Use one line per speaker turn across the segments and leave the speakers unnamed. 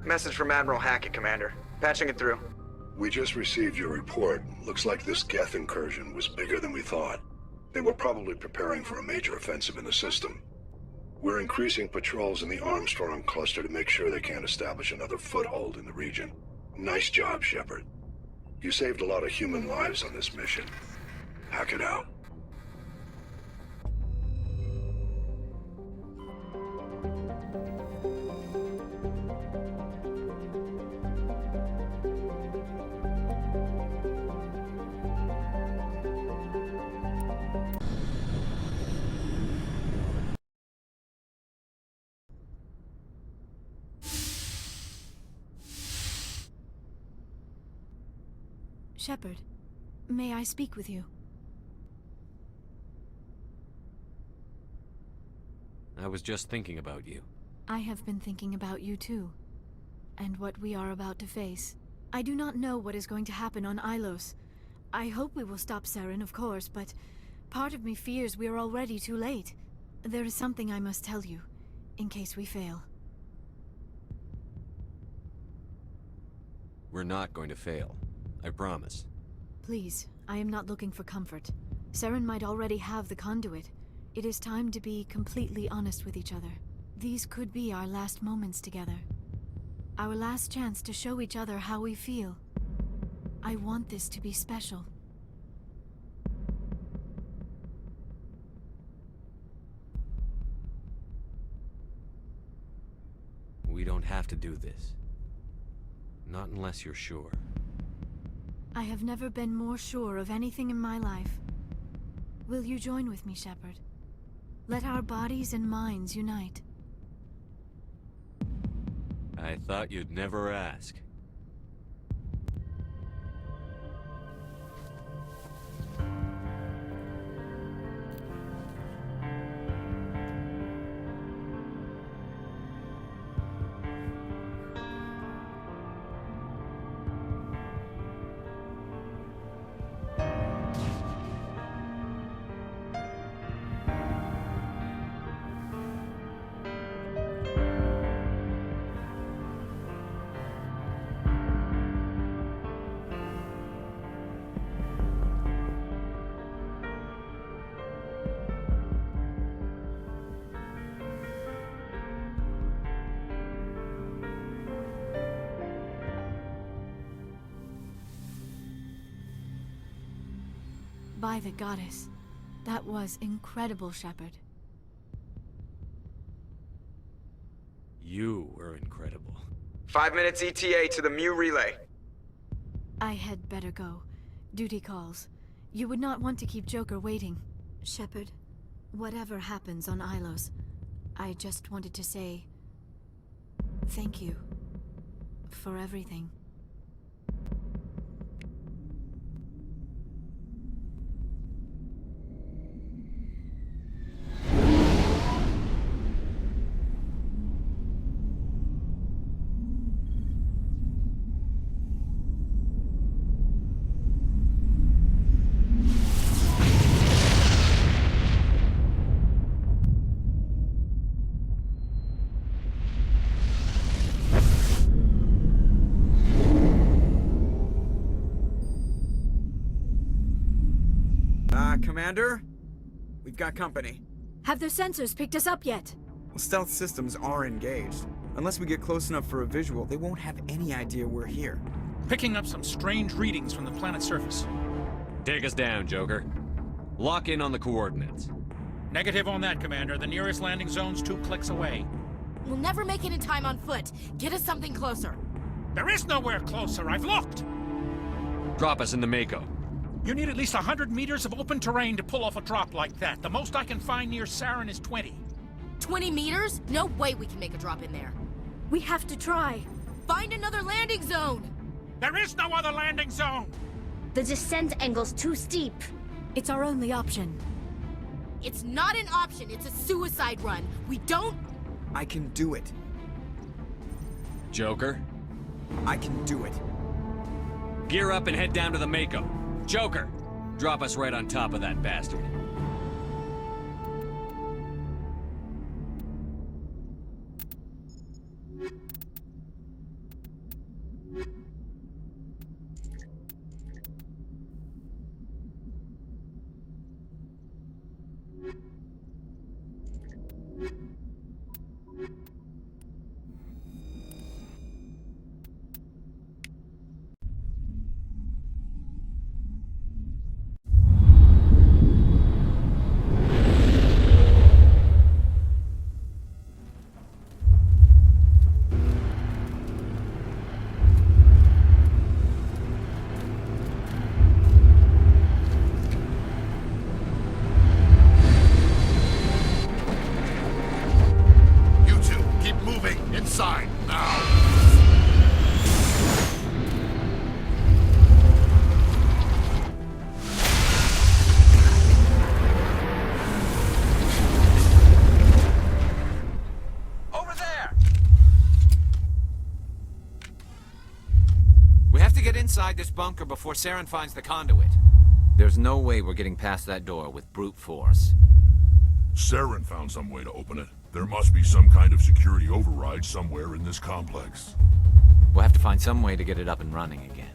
Message from Admiral Hackett, Commander. Patching it through.
We just received your report. Looks like this Geth incursion was bigger than we thought. They were probably preparing for a major offensive in the system. We're increasing patrols in the Armstrong cluster to make sure they can't establish another foothold in the region. Nice job, Shepard. You saved a lot of human lives on this mission. Hack it out.
Shepard, may I speak with you?
I was just thinking about you.
I have been thinking about you too, and what we are about to face. I do not know what is going to happen on Ilos. I hope we will stop Saren, of course, but part of me fears we are already too late. There is something I must tell you, in case we fail.
We're not going to fail. I promise.
Please, I am not looking for comfort. Saren might already have the conduit. It is time to be completely honest with each other. These could be our last moments together. Our last chance to show each other how we feel. I want this to be special.
We don't have to do this. Not unless you're sure.
I have never been more sure of anything in my life. Will you join with me, Shepard? Let our bodies and minds unite.
I thought you'd never ask.
By the goddess, that was incredible, Shepard.
You were incredible.
5 minutes ETA to the Mu relay.
I had better go. Duty calls. You would not want to keep Joker waiting. Shepard, whatever happens on Ilos, I just wanted to say thank you for everything.
Commander? We've got company.
Have their sensors picked us up yet?
Well, stealth systems are engaged. Unless we get close enough for a visual, they won't have any idea we're here.
Picking up some strange readings from the planet's surface.
Take us down, Joker. Lock in on the coordinates.
Negative on that, Commander. The nearest landing zone's 2 clicks away.
We'll never make it in time on foot. Get us something closer.
There is nowhere closer. I've looked.
Drop us in the Mako.
You need at least 100 meters of open terrain to pull off a drop like that. The most I can find near Saren is 20.
20 meters? No way we can make a drop in there.
We have to try.
Find another landing zone!
There is no other landing zone!
The descent angle's too steep.
It's our only option.
It's not an option, it's a suicide run. We don't...
I can do it.
Joker,
I can do it.
gear up and head down to the Mako. Joker, drop us right on top of that bastard.
Inside this bunker before Saren finds the conduit. There's no way we're getting past that door with brute force.
Saren found some way to open it. There must be some kind of security override somewhere in this complex.
We'll have to find some way to get it up and running again.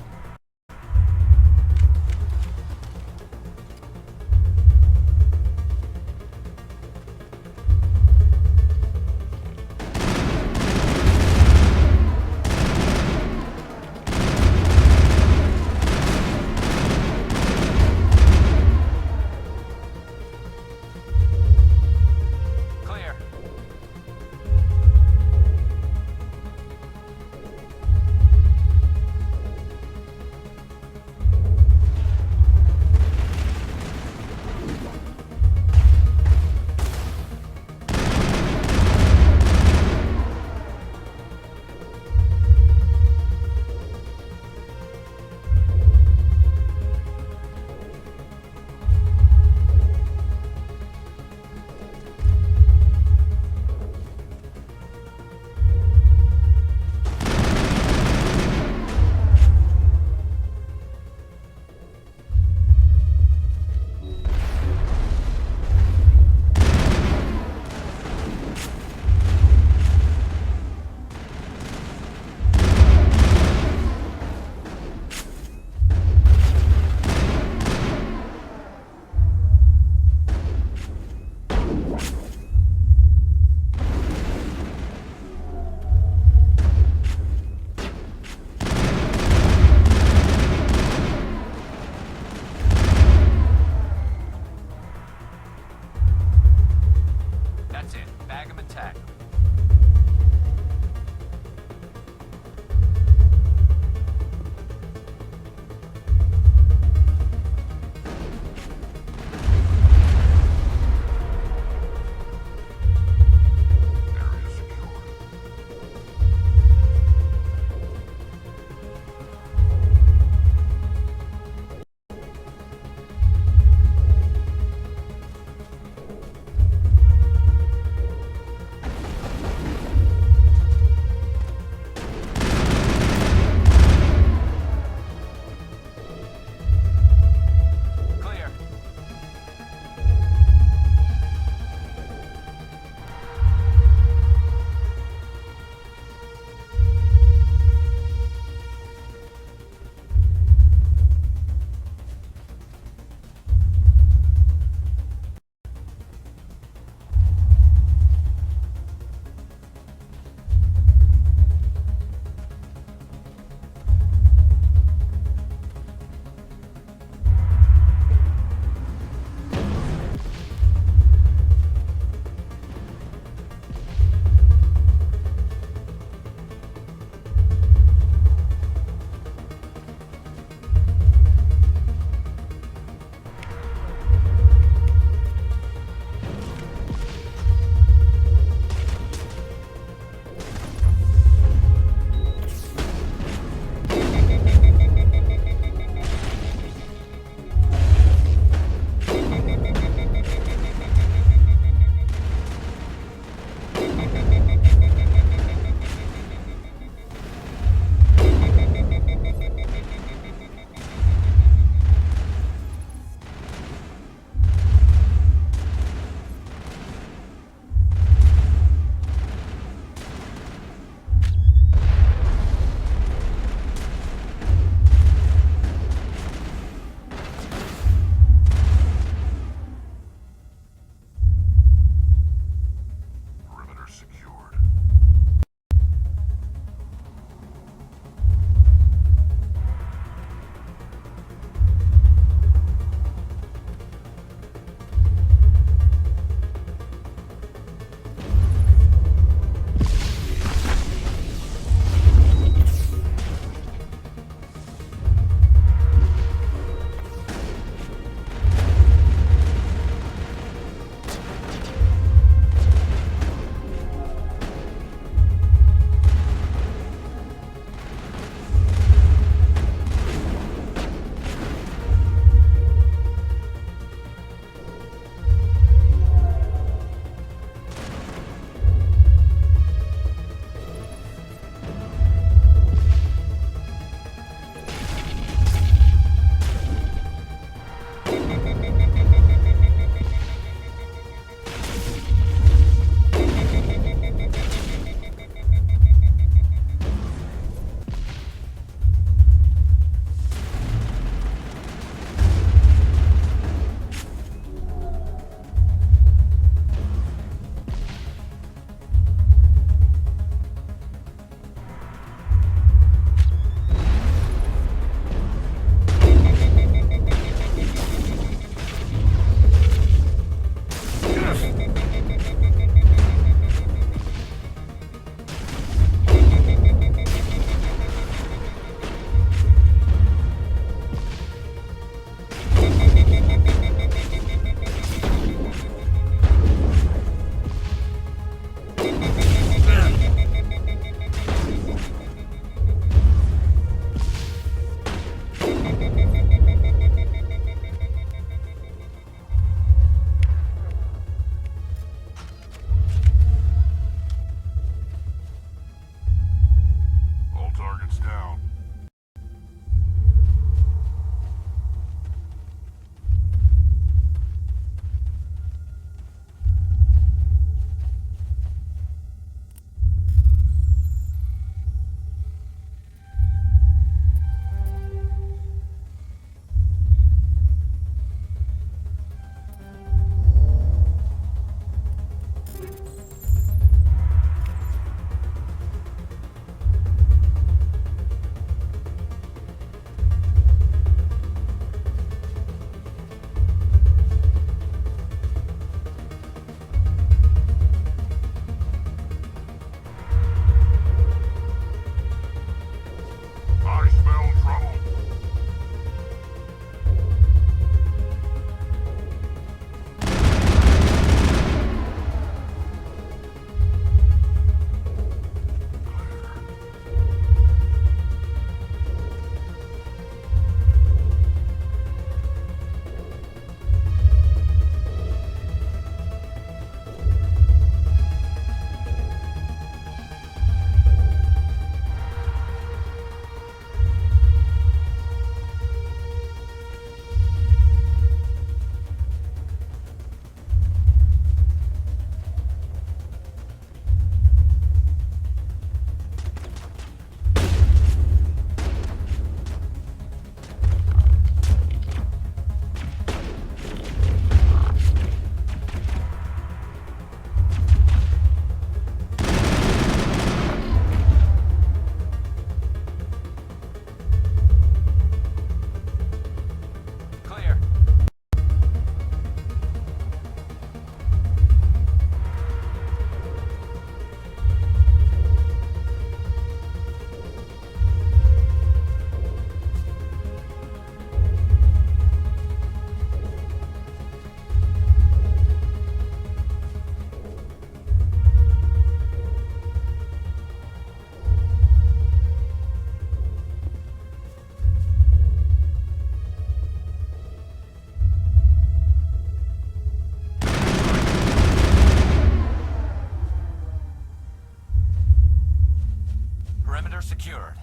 perimeter secured.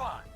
fine.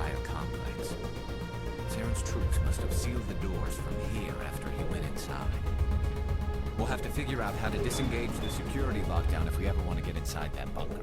entire complex. Saren's troops must have sealed the doors from here after he went inside. We'll have to figure out how to disengage the security lockdown if we ever want to get inside that bunker.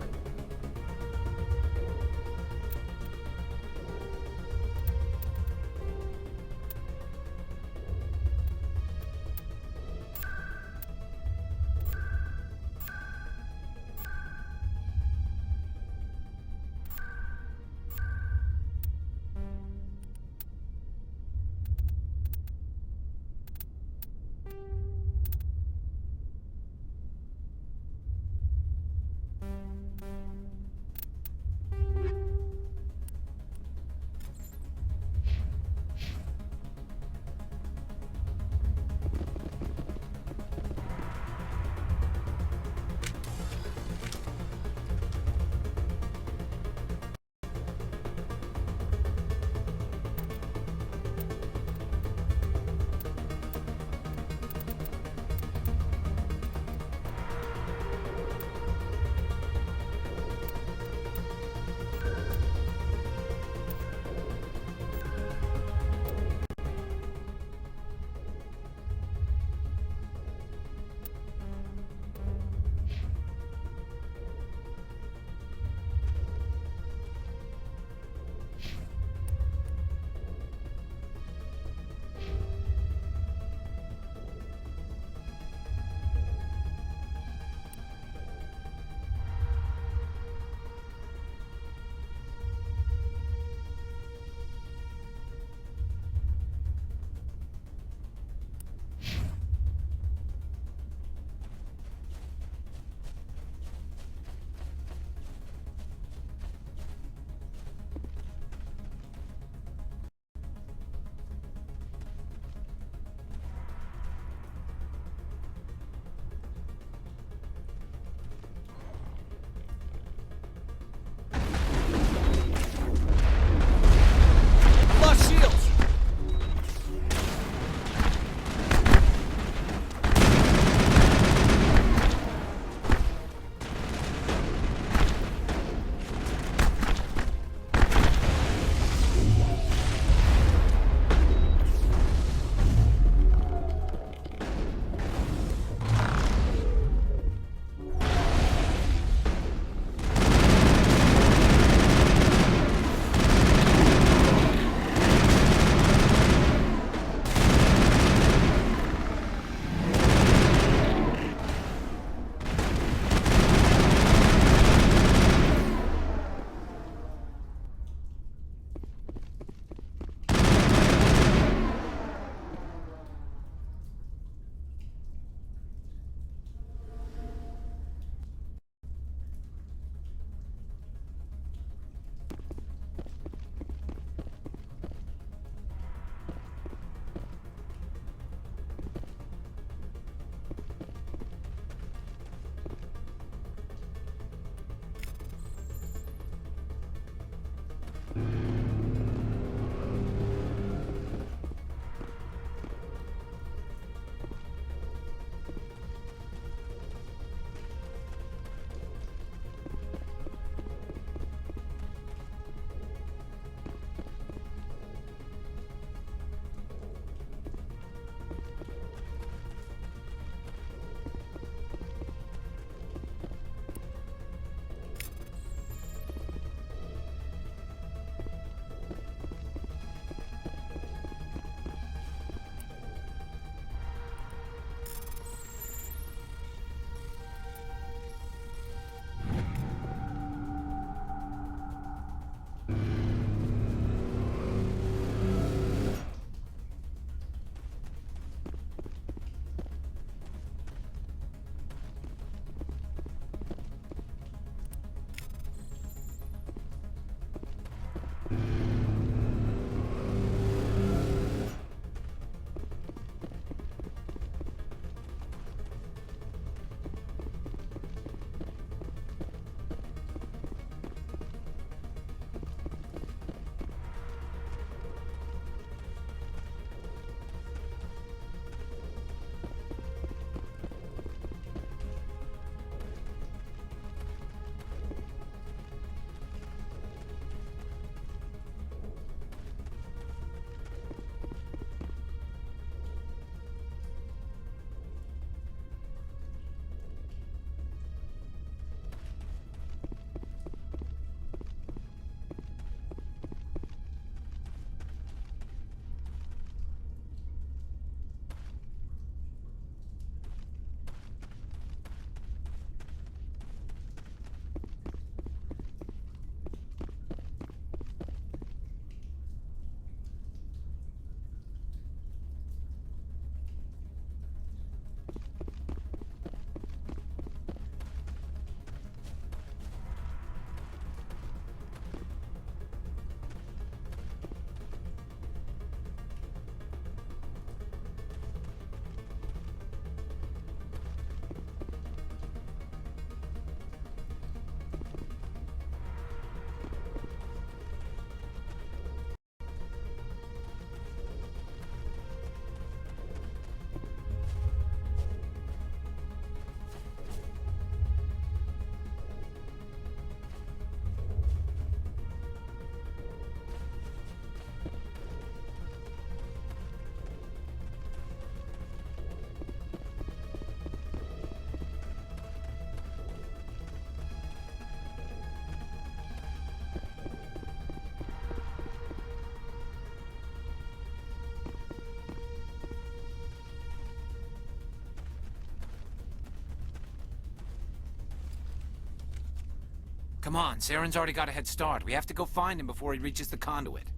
Come on, Saren's already got a head start. We have to go find him before he reaches the conduit.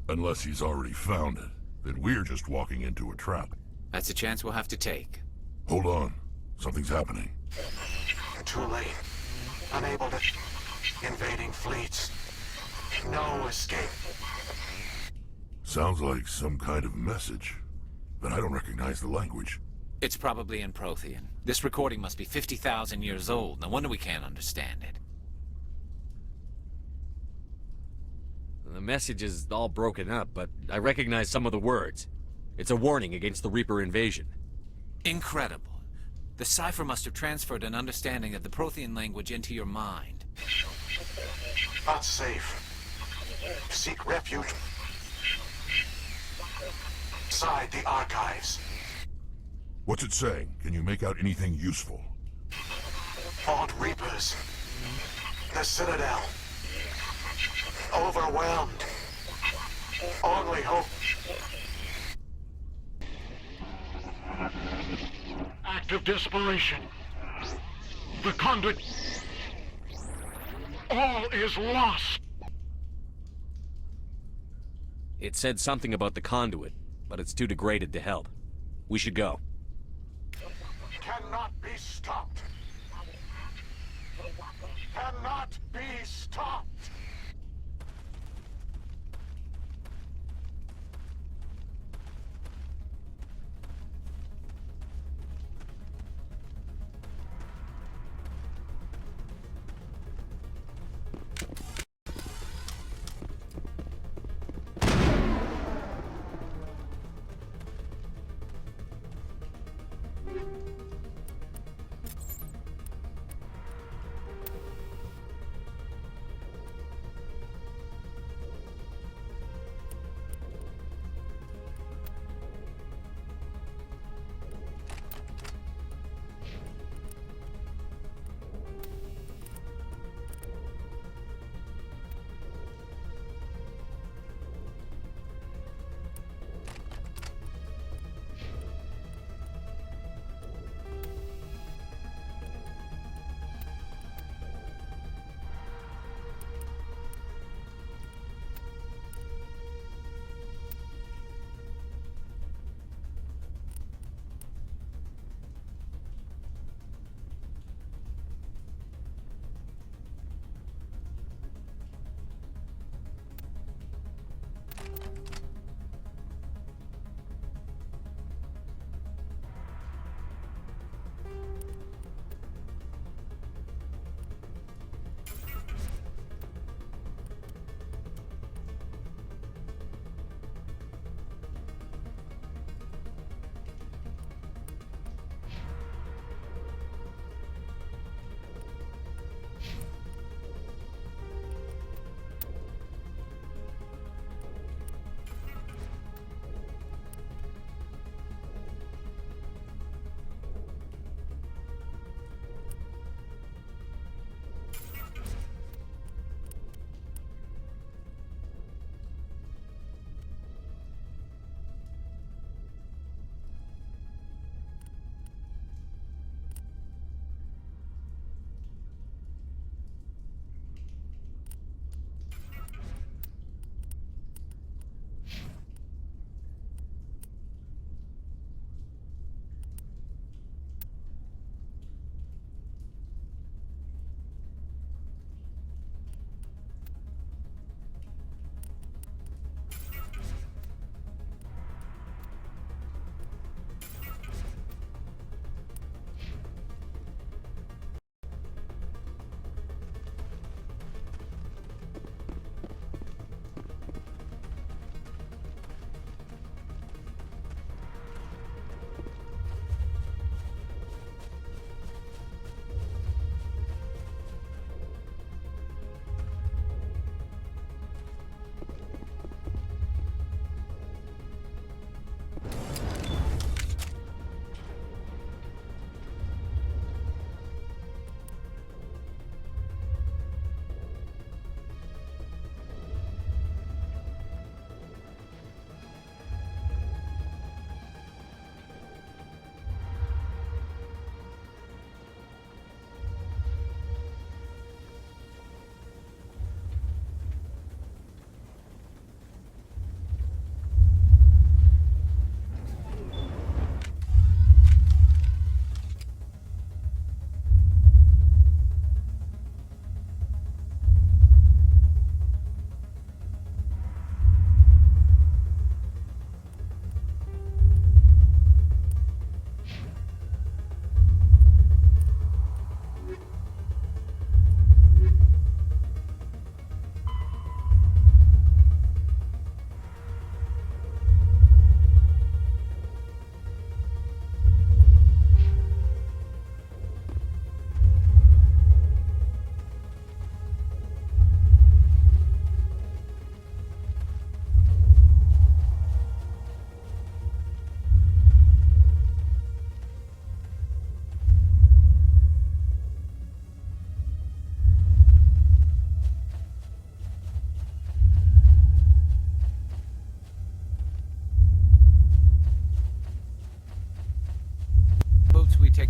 Unless he's already found it, then we're just walking into a trap.
That's a chance we'll have to take.
Hold on. Something's happening.
Too late. Unable to... Invading fleets. No escape.
Sounds like some kind of message, but I don't recognize the language.
It's probably in Prothean. This recording must be 50,000 years old. No wonder we can't understand it.
The message is all broken up, but I recognize some of the words. It's a warning against the Reaper invasion.
Incredible. The cipher must have transferred an understanding of the Prothean language into your mind.
Unsafe. Seek refuge. Inside the archives.
What's it saying? Can you make out anything useful?
Fought Reapers. The Citadel. Overwhelmed. Only hope. Act of desperation. The conduit. All is lost.
It said something about the conduit, but it's too degraded to help. We should go.
Cannot be stopped. Cannot be stopped.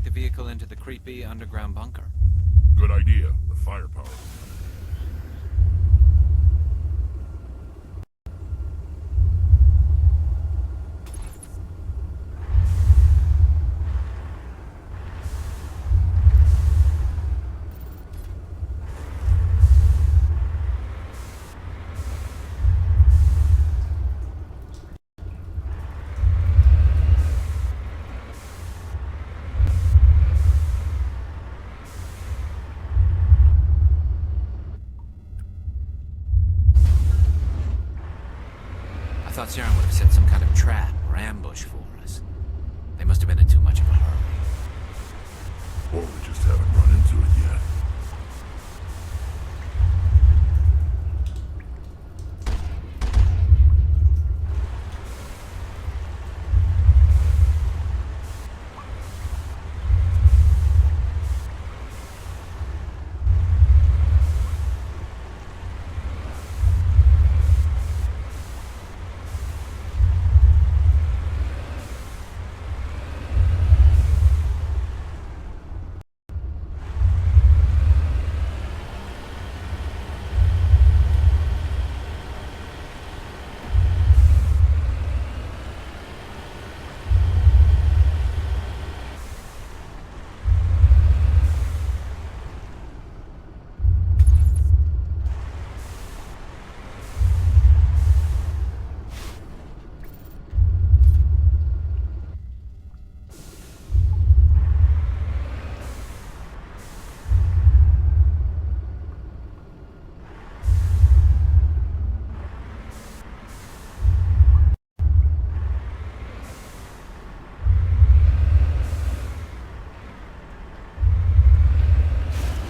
take the vehicle into the creepy underground bunker.
Good idea. The firepower.
I thought Saren would have set some kind of trap or ambush for us. They must have been in too much of a hurry.
Or we just haven't run into it yet.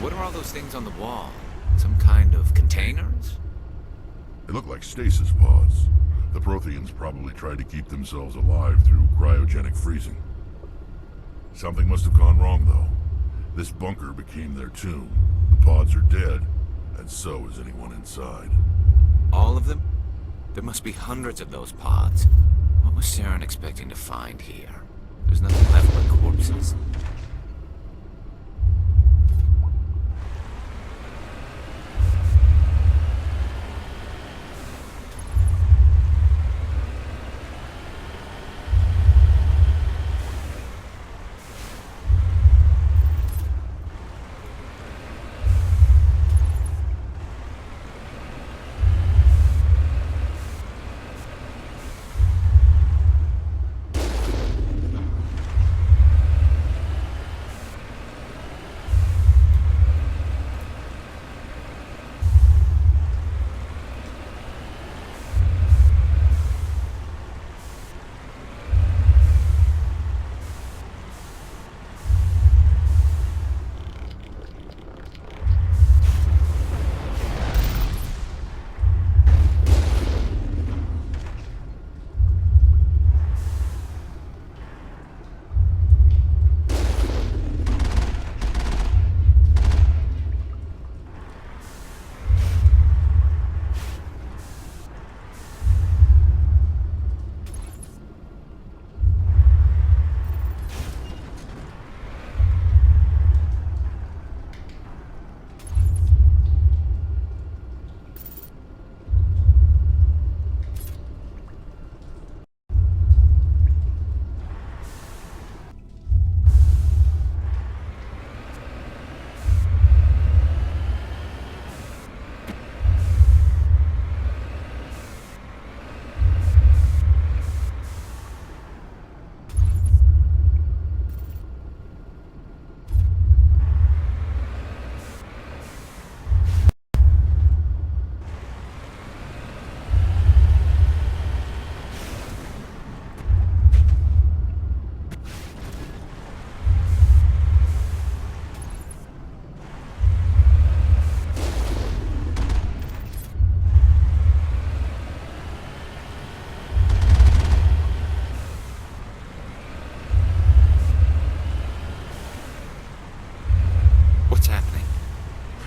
What are all those things on the wall? Some kind of containers?
They look like stasis pods. The Protheans probably tried to keep themselves alive through cryogenic freezing. Something must have gone wrong, though. This bunker became their tomb. The pods are dead, and so is anyone inside.
All of them? There must be hundreds of those pods. What was Saren expecting to find here? There's nothing left but corpses.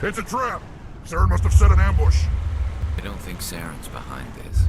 It's a trap! Saren must have set an ambush.
I don't think Saren's behind this.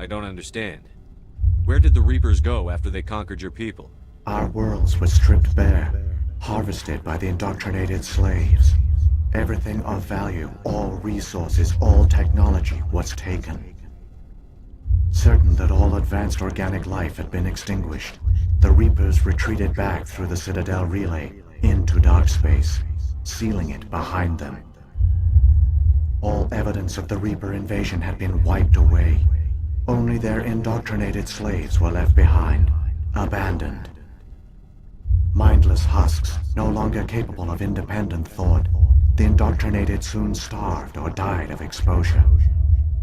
I don't understand. Where did the Reapers go after they conquered your people?
Our worlds were stripped bare, harvested by the indoctrinated slaves. Everything of value, all resources, all technology was taken. Certain that all advanced organic life had been extinguished, the Reapers retreated back through the Citadel relay into dark space, sealing it behind them. All evidence of the Reaper invasion had been wiped away. Only their indoctrinated slaves were left behind, abandoned. Mindless husks, no longer capable of independent thought, the indoctrinated soon starved or died of exposure.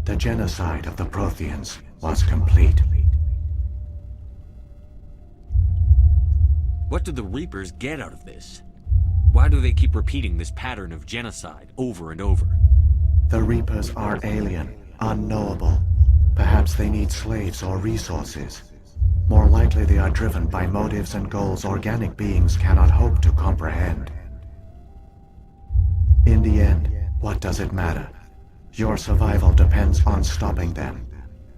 The genocide of the Protheans was complete.
What do the Reapers get out of this? Why do they keep repeating this pattern of genocide over and over?
The Reapers are alien, unknowable. Perhaps they need slaves or resources. More likely they are driven by motives and goals organic beings cannot hope to comprehend. In the end, what does it matter? Your survival depends on stopping them,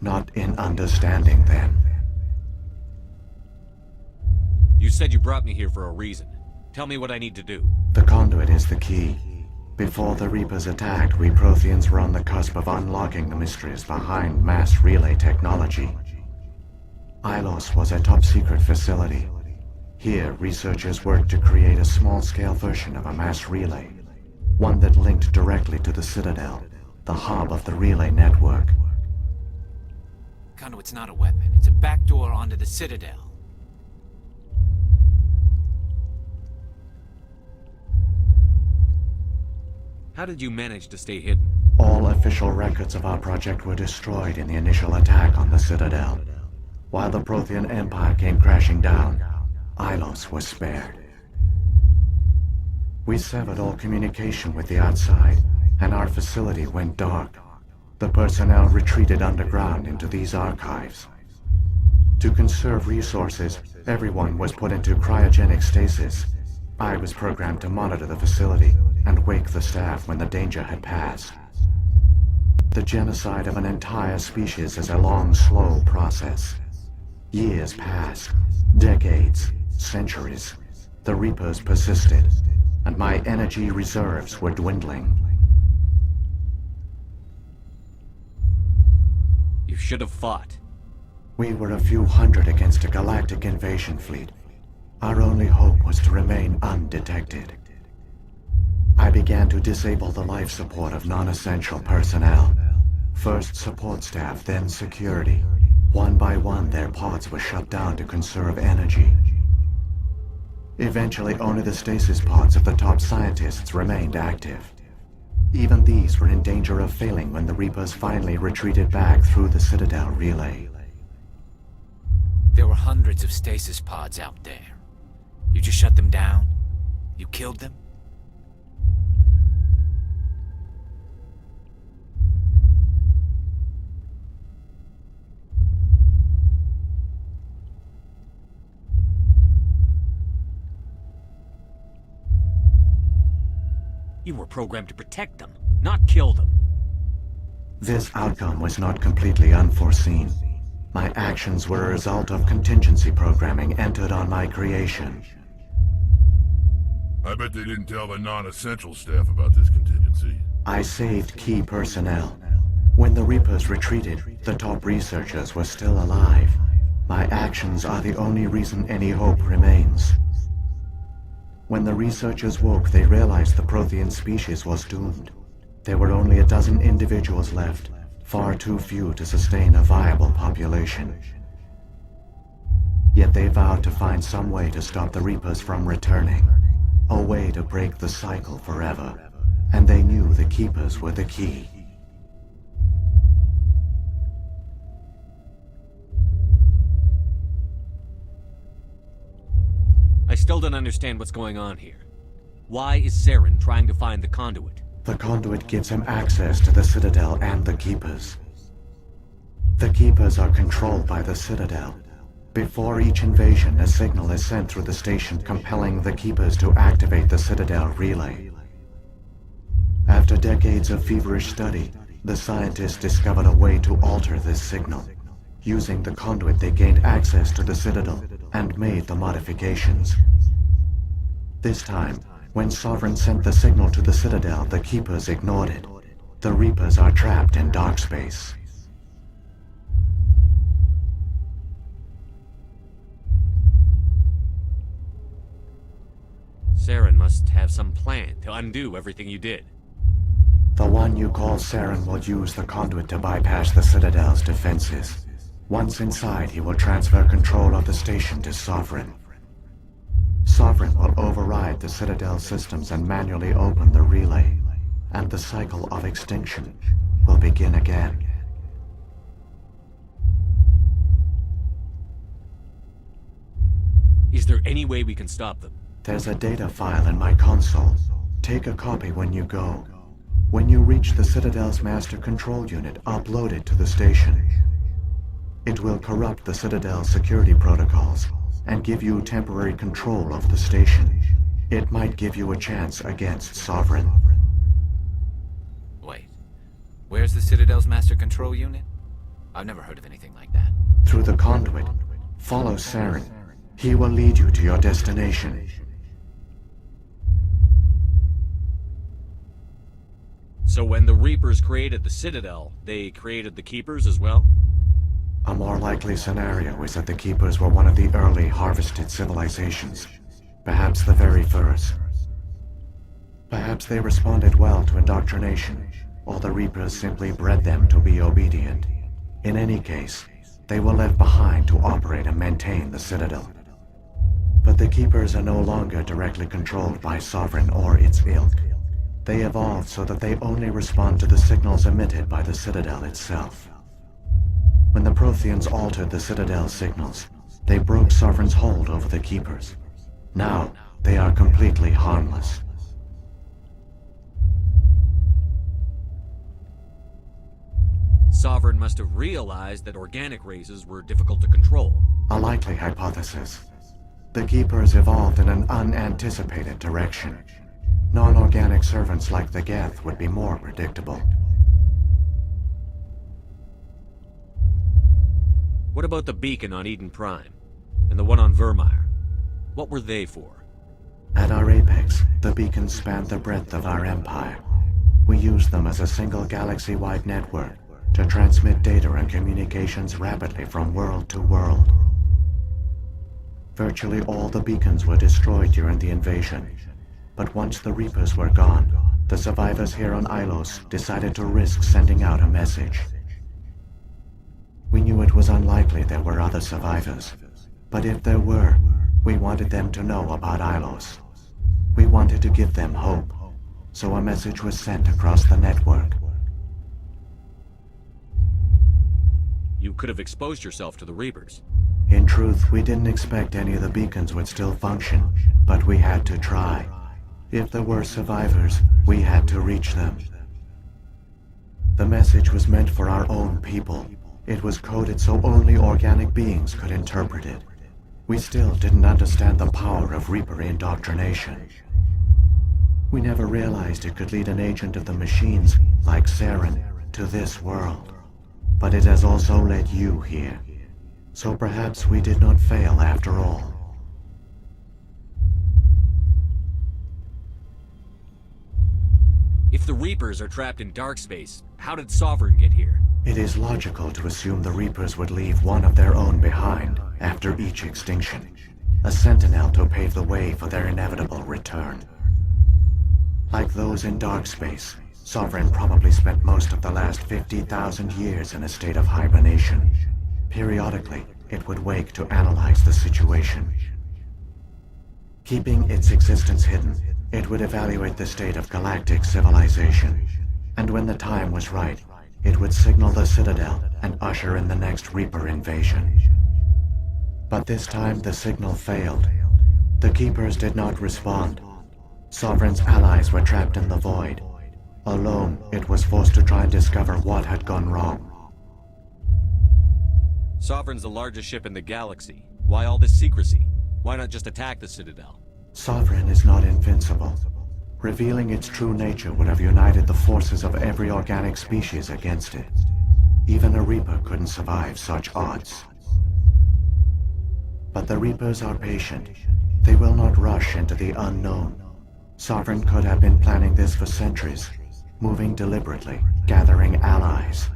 not in understanding them.
You said you brought me here for a reason. Tell me what I need to do.
The conduit is the key. Before the Reapers attacked, we Protheans were on the cusp of unlocking the mysteries behind mass relay technology. ILOS was a top-secret facility. Here, researchers worked to create a small-scale version of a mass relay, one that linked directly to the Citadel, the hub of the relay network.
Conduit's not a weapon. It's a backdoor onto the Citadel.
How did you manage to stay hidden?
All official records of our project were destroyed in the initial attack on the Citadel. While the Prothean Empire came crashing down, ILOS was spared. We severed all communication with the outside, and our facility went dark. The personnel retreated underground into these archives. To conserve resources, everyone was put into cryogenic stasis. I was programmed to monitor the facility and wake the staff when the danger had passed. The genocide of an entire species is a long, slow process. Years passed, decades, centuries. The Reapers persisted, and my energy reserves were dwindling.
You should have fought.
We were a few hundred against a galactic invasion fleet. Our only hope was to remain undetected. I began to disable the life support of non-essential personnel. First support staff, then security. One by one, their pods were shut down to conserve energy. Eventually, only the stasis pods of the top scientists remained active. Even these were in danger of failing when the Reapers finally retreated back through the Citadel relay.
There were hundreds of stasis pods out there. You just shut them down? You killed them?
You were programmed to protect them, not kill them.
This outcome was not completely unforeseen. My actions were a result of contingency programming entered on my creation.
I bet they didn't tell the non-essential staff about this contingency.
I saved key personnel. When the Reapers retreated, the top researchers were still alive. My actions are the only reason any hope remains. When the researchers woke, they realized the Prothean species was doomed. There were only a dozen individuals left, far too few to sustain a viable population. Yet they vowed to find some way to stop the Reapers from returning, a way to break the cycle forever, and they knew the Keepers were the key.
I still don't understand what's going on here. Why is Saren trying to find the conduit?
The conduit gives him access to the Citadel and the Keepers. The Keepers are controlled by the Citadel. Before each invasion, a signal is sent through the station compelling the Keepers to activate the Citadel relay. After decades of feverish study, the scientists discovered a way to alter this signal. Using the conduit, they gained access to the Citadel and made the modifications. This time, when Sovereign sent the signal to the Citadel, the Keepers ignored it. The Reapers are trapped in dark space.
Saren must have some plan to undo everything you did.
The one you call Saren will use the conduit to bypass the Citadel's defenses. Once inside, he will transfer control of the station to Sovereign. Sovereign will override the Citadel systems and manually open the relay, and the cycle of extinction will begin again.
Is there any way we can stop them?
There's a data file in my console. Take a copy when you go. When you reach the Citadel's master control unit, upload it to the station. It will corrupt the Citadel's security protocols and give you temporary control of the station. It might give you a chance against Sovereign.
Wait, where's the Citadel's master control unit? I've never heard of anything like that.
Through the conduit, follow Saren. He will lead you to your destination.
So when the Reapers created the Citadel, they created the Keepers as well?
A more likely scenario is that the Keepers were one of the early harvested civilizations. Perhaps the very first. Perhaps they responded well to indoctrination, or the Reapers simply bred them to be obedient. In any case, they were left behind to operate and maintain the Citadel. But the Keepers are no longer directly controlled by Sovereign or its ilk. They evolved so that they only respond to the signals emitted by the Citadel itself. When the Protheans altered the Citadel's signals, they broke Sovereign's hold over the Keepers. Now, they are completely harmless.
Sovereign must have realized that organic races were difficult to control.
A likely hypothesis. The Keepers evolved in an unanticipated direction. Non-organic servants like the Geth would be more predictable.
What about the beacon on Eden Prime? And the one on Vermeer? What were they for?
At our apex, the beacons spanned the breadth of our empire. We used them as a single galaxy-wide network to transmit data and communications rapidly from world to world. Virtually all the beacons were destroyed during the invasion. But once the Reapers were gone, the survivors here on Ilos decided to risk sending out a message. We knew it was unlikely there were other survivors, but if there were, we wanted them to know about Ilos. We wanted to give them hope, so a message was sent across the network.
You could have exposed yourself to the Reapers.
In truth, we didn't expect any of the beacons would still function, but we had to try. If there were survivors, we had to reach them. The message was meant for our own people. It was coded so only organic beings could interpret it. We still didn't understand the power of Reaper indoctrination. We never realized it could lead an agent of the machines, like Saren, to this world. But it has also led you here. So perhaps we did not fail after all.
If the Reapers are trapped in dark space, how did Sovereign get here?
It is logical to assume the Reapers would leave one of their own behind after each extinction. A sentinel to pave the way for their inevitable return. Like those in dark space, Sovereign probably spent most of the last 50,000 years in a state of hibernation. Periodically, it would wake to analyze the situation. Keeping its existence hidden, it would evaluate the state of galactic civilization. And when the time was right, it would signal the Citadel and usher in the next Reaper invasion. But this time the signal failed. The Keepers did not respond. Sovereign's allies were trapped in the void. Alone, it was forced to try and discover what had gone wrong.
Sovereign's the largest ship in the galaxy. Why all this secrecy? Why not just attack the Citadel?
Sovereign is not invincible. Revealing its true nature would have united the forces of every organic species against it. Even a Reaper couldn't survive such odds. But the Reapers are patient. They will not rush into the unknown. Sovereign could have been planning this for centuries, moving deliberately, gathering allies.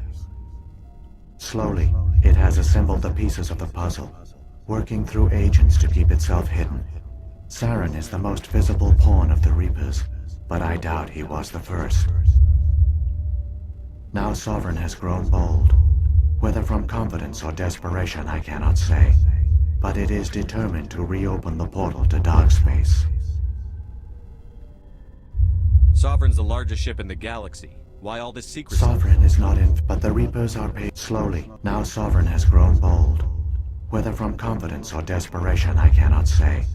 Slowly, it has assembled the pieces of the puzzle, working through agents to keep itself hidden. Saren is the most visible pawn of the Reapers, but I doubt he was the first. Now Sovereign has grown bold. Whether from confidence or desperation, I cannot say. But it is determined to reopen the portal to dark space.
Sovereign's the largest ship in the galaxy. Why all this secrecy?
Sovereign is not in, but the Reapers are paid slowly. Now Sovereign has grown bold. Whether from confidence or desperation, I cannot say.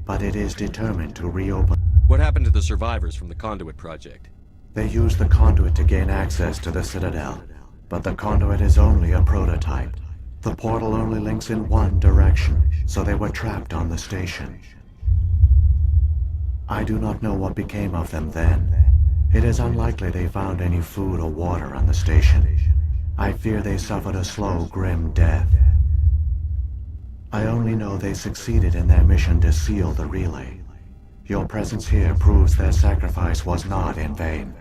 But it is determined to reopen.
What happened to the survivors from the Conduit project?
They used the conduit to gain access to the Citadel, but the conduit is only a prototype. The portal only links in one direction, so they were trapped on the station. I do not know what became of them then. It is unlikely they found any food or water on the station. I fear they suffered a slow, grim death. I only know they succeeded in their mission to seal the relay. Your presence here proves their sacrifice was not in vain.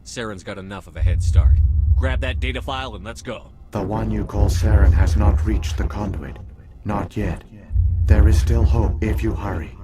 Saren's got enough of a head start. Grab that data file and let's go.
The one you call Saren has not reached the conduit. Not yet. There is still hope if you hurry.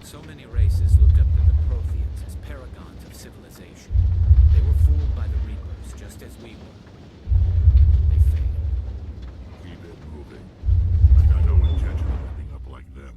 So many races looked up to the Protheans as paragons of civilization. They were fooled by the Reapers, just as we were. They failed.
Keep it moving. I got no intention of ending up like them.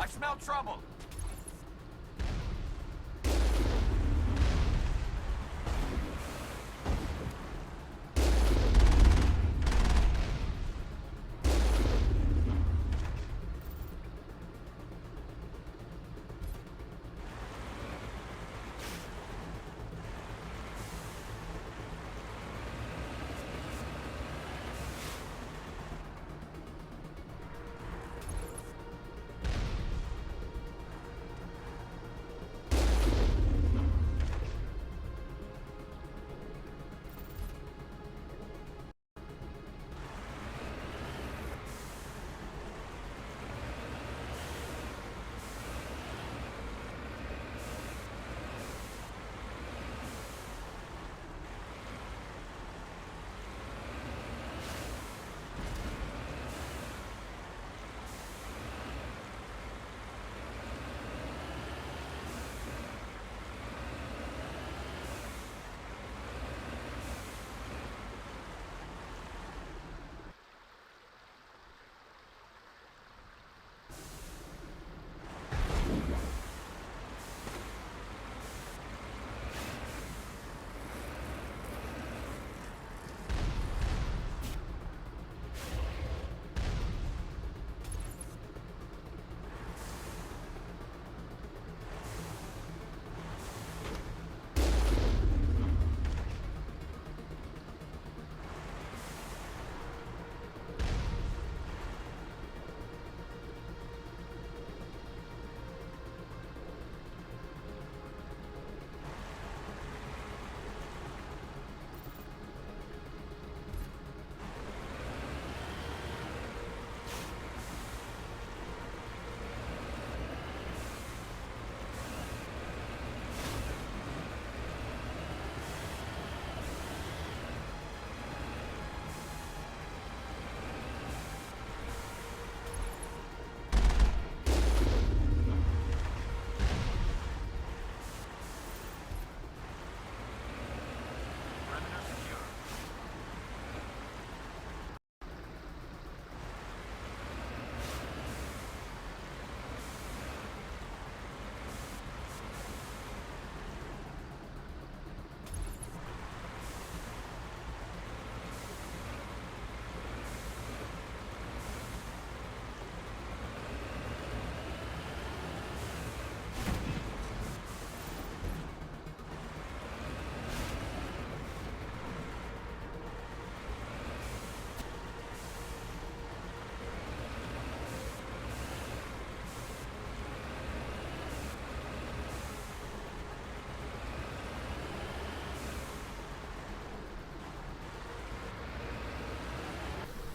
I smell trouble.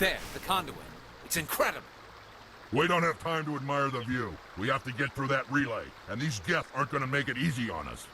There, the conduit. It's incredible.
We don't have time to admire the view. We have to get through that relay, and these Geth aren't gonna make it easy on us.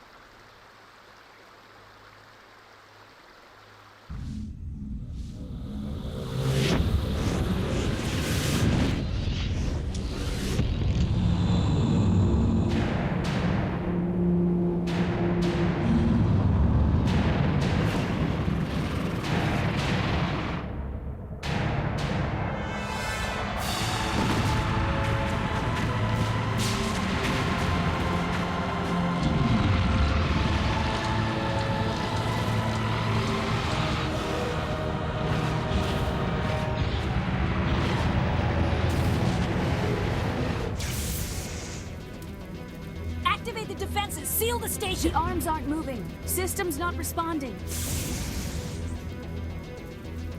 Seal the station! The arms aren't moving. System's not responding.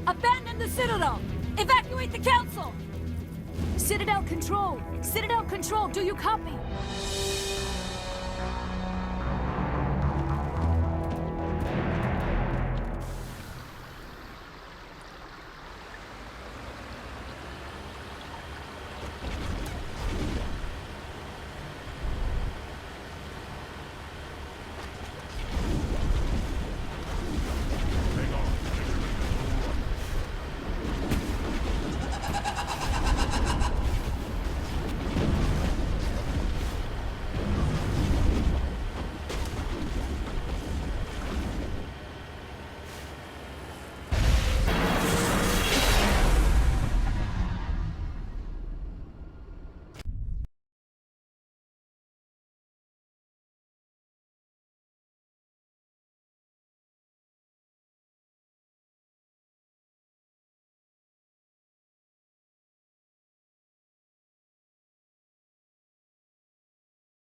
Abandon the Citadel! Evacuate the Council!
Citadel Control! Citadel Control, do you copy?